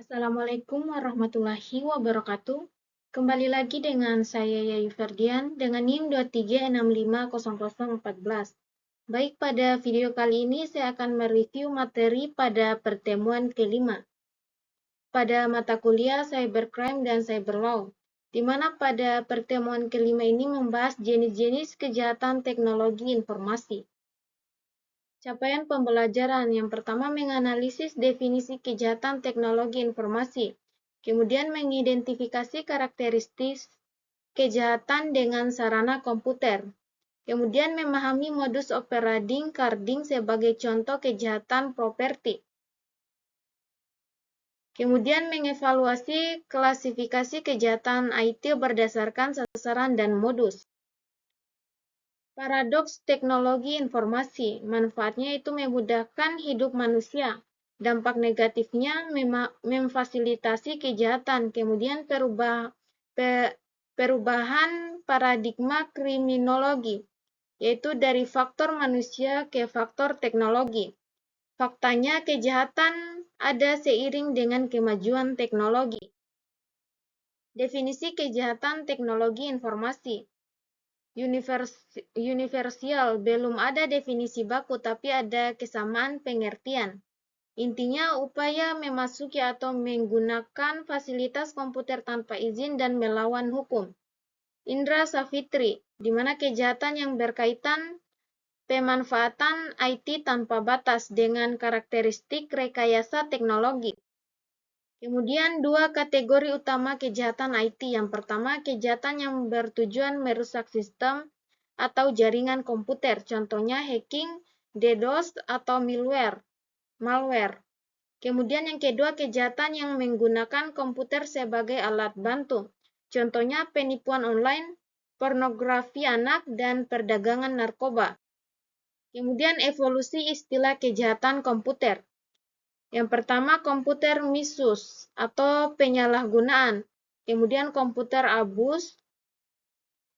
Assalamualaikum warahmatullahi wabarakatuh. Kembali lagi dengan saya Yayu Ferdian dengan NIM 23650014. Baik, pada video kali ini saya akan mereview materi pada pertemuan kelima pada mata kuliah Cybercrime dan Cyberlaw, di mana pada pertemuan kelima ini membahas jenis-jenis kejahatan teknologi informasi. Capaian pembelajaran yang pertama menganalisis definisi kejahatan teknologi informasi, kemudian mengidentifikasi karakteristik kejahatan dengan sarana komputer, kemudian memahami modus operandi carding sebagai contoh kejahatan properti, kemudian mengevaluasi klasifikasi kejahatan IT berdasarkan sasaran dan modus. Paradoks teknologi informasi, manfaatnya itu memudahkan hidup manusia. Dampak negatifnya memfasilitasi kejahatan, kemudian perubahan paradigma kriminologi, yaitu dari faktor manusia ke faktor teknologi. Faktanya kejahatan ada seiring dengan kemajuan teknologi. Definisi kejahatan teknologi informasi. Universal, belum ada definisi baku tapi ada kesamaan pengertian. Intinya upaya memasuki atau menggunakan fasilitas komputer tanpa izin dan melawan hukum. Indra Savitri, di mana kejahatan yang berkaitan pemanfaatan IT tanpa batas dengan karakteristik rekayasa teknologi. Kemudian dua kategori utama kejahatan IT. Yang pertama, kejahatan yang bertujuan merusak sistem atau jaringan komputer, contohnya hacking, DDoS, atau malware. Kemudian yang kedua, kejahatan yang menggunakan komputer sebagai alat bantu, contohnya penipuan online, pornografi anak, dan perdagangan narkoba. Kemudian evolusi istilah kejahatan komputer. Yang pertama, komputer misuse atau penyalahgunaan. Kemudian komputer abuse,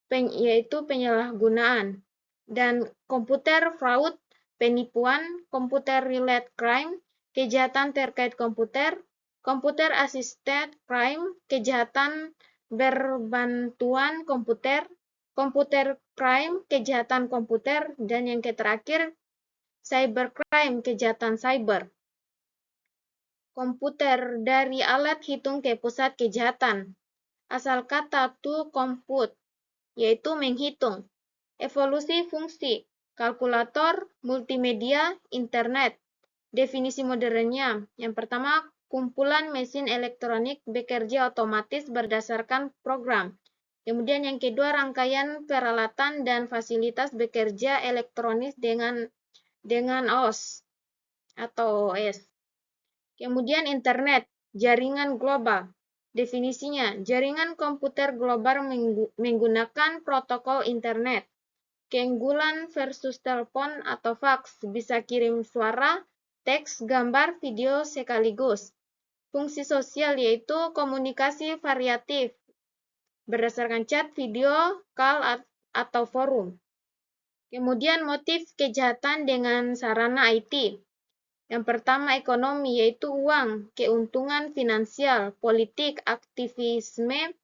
yaitu penyalahgunaan. Dan komputer fraud, penipuan, komputer related crime, kejahatan terkait komputer, komputer assisted crime, kejahatan berbantuan komputer, komputer crime, kejahatan komputer, dan yang terakhir, cybercrime, kejahatan cyber. Komputer, dari alat hitung ke pusat kejahatan. Asal kata to compute, yaitu menghitung. Evolusi fungsi, kalkulator, multimedia, internet. Definisi modernnya, yang pertama, kumpulan mesin elektronik bekerja otomatis berdasarkan program. Kemudian yang kedua, rangkaian peralatan dan fasilitas bekerja elektronis dengan OS atau OS. Kemudian internet, jaringan global. Definisinya, jaringan komputer global menggunakan protokol internet. Keunggulan versus telepon atau fax, bisa kirim suara, teks, gambar, video sekaligus. Fungsi sosial yaitu komunikasi variatif berdasarkan chat, video, call, atau forum. Kemudian motif kejahatan dengan sarana IT. Yang pertama, ekonomi, yaitu uang, keuntungan finansial, politik, aktivisme,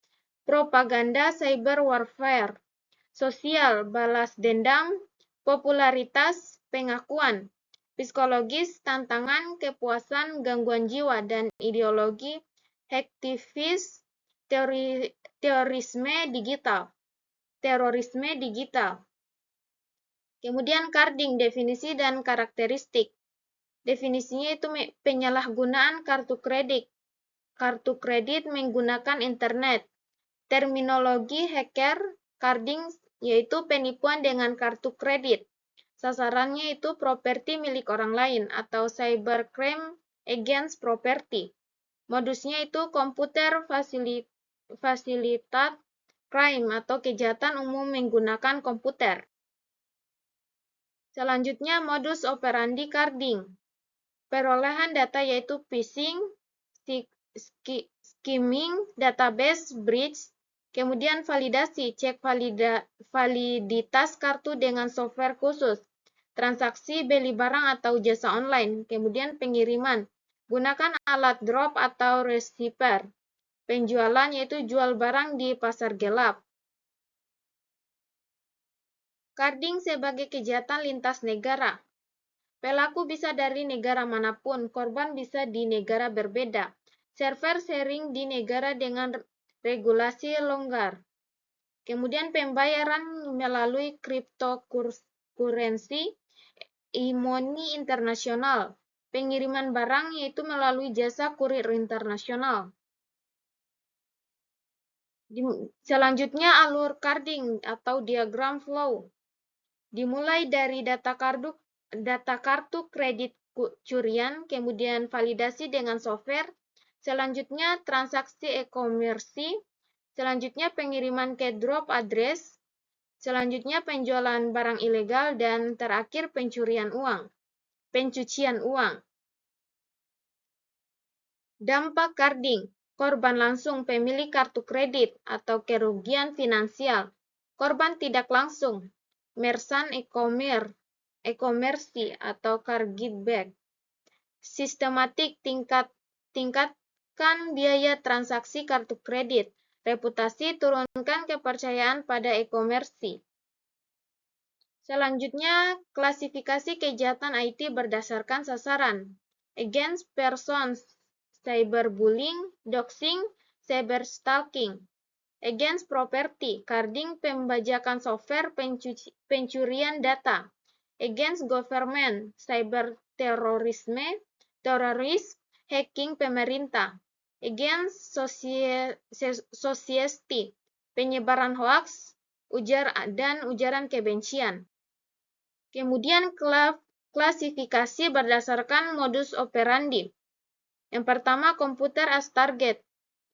propaganda, cyber warfare. Sosial, balas dendam, popularitas, pengakuan. Psikologis, tantangan, kepuasan, gangguan jiwa, dan ideologi, aktivis, terorisme digital. Kemudian carding, definisi dan karakteristik. Definisinya itu penyalahgunaan kartu kredit. Kartu kredit menggunakan internet. Terminologi hacker, carding, yaitu penipuan dengan kartu kredit. Sasarannya itu properti milik orang lain atau cybercrime against property. Modusnya itu komputer facilitate crime atau kejahatan umum menggunakan komputer. Selanjutnya, modus operandi carding. Perolehan data yaitu phishing, skimming, database breach, kemudian validasi, cek validitas kartu dengan software khusus, transaksi beli barang atau jasa online, kemudian pengiriman, Gunakan alat drop atau receiver. Penjualan yaitu jual barang di pasar gelap. Carding sebagai kejahatan lintas negara. Pelaku bisa dari negara manapun, korban bisa di negara berbeda. Server sharing di negara dengan regulasi longgar. Kemudian pembayaran melalui cryptocurrency, e-money internasional. Pengiriman barang yaitu melalui jasa kurir internasional. Selanjutnya alur carding atau diagram flow. Dimulai dari data kartu kredit curian, kemudian validasi dengan software, selanjutnya transaksi e-commerce, selanjutnya pengiriman ke drop address, selanjutnya penjualan barang ilegal, dan terakhir pencucian uang. Dampak carding. Korban langsung pemilik kartu kredit atau kerugian finansial. Korban tidak langsung. Merchant e-commerce atau chargeback. Sistematik tingkatkan biaya transaksi kartu kredit. Reputasi turunkan kepercayaan pada e-commerce. Selanjutnya, klasifikasi kejahatan IT berdasarkan sasaran. Against persons, cyberbullying, doxing, cyberstalking. Against property, carding, pembajakan software, pencurian data. Against government, cyberterorisme, teroris, hacking pemerintah. Against society, penyebaran hoaks, ujaran kebencian. Kemudian klasifikasi berdasarkan modus operandi. Yang pertama, komputer as target,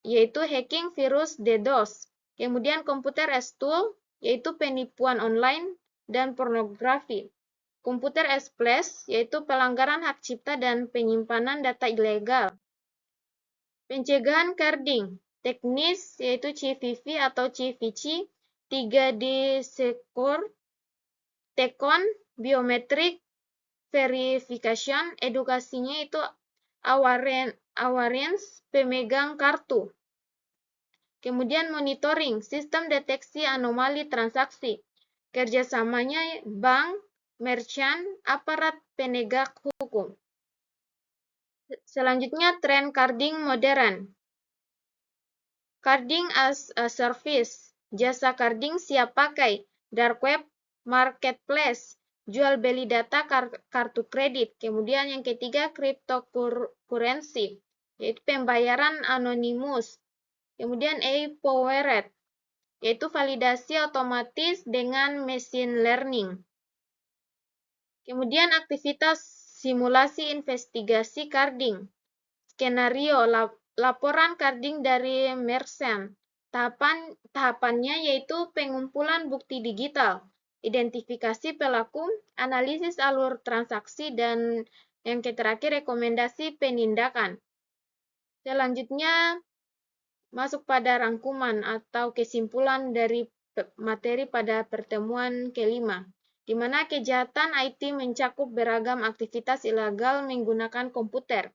yaitu hacking virus DDoS. Kemudian komputer as tool, yaitu penipuan online dan pornografi. Komputer as place, yaitu pelanggaran hak cipta dan penyimpanan data ilegal. Pencegahan carding, teknis yaitu CVV atau CVC, 3D Secure, Tekon, biometric verification, edukasinya itu awareness pemegang kartu. Kemudian monitoring, sistem deteksi anomali transaksi. Kerjasamanya bank, merchant, aparat penegak hukum. Selanjutnya tren carding modern. Carding as a service, jasa carding siap pakai, dark web, marketplace, jual beli data kartu kredit. Kemudian yang ketiga cryptocurrency, yaitu pembayaran anonimus. Kemudian e-powered, yaitu validasi otomatis dengan machine learning. Kemudian aktivitas simulasi investigasi carding. Skenario laporan carding dari merchant. Tahapannya yaitu pengumpulan bukti digital, identifikasi pelaku, analisis alur transaksi, dan yang terakhir rekomendasi penindakan. Selanjutnya masuk pada rangkuman atau kesimpulan dari materi pada pertemuan kelima, di mana kejahatan IT mencakup beragam aktivitas ilegal menggunakan komputer.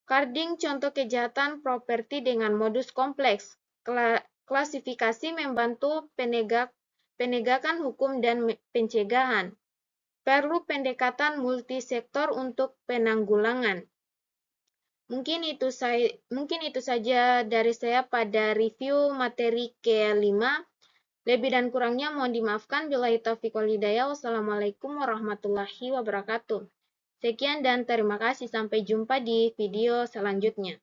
Carding contoh kejahatan properti dengan modus kompleks. Klasifikasi membantu penegakan hukum dan pencegahan. Perlu pendekatan multisektor untuk penanggulangan. Mungkin itu saja dari saya pada review materi ke-5. Lebih dan kurangnya mohon dimaafkan. Billahi taufiq wal hidayah. Wassalamualaikum warahmatullahi wabarakatuh. Sekian dan terima kasih. Sampai jumpa di video selanjutnya.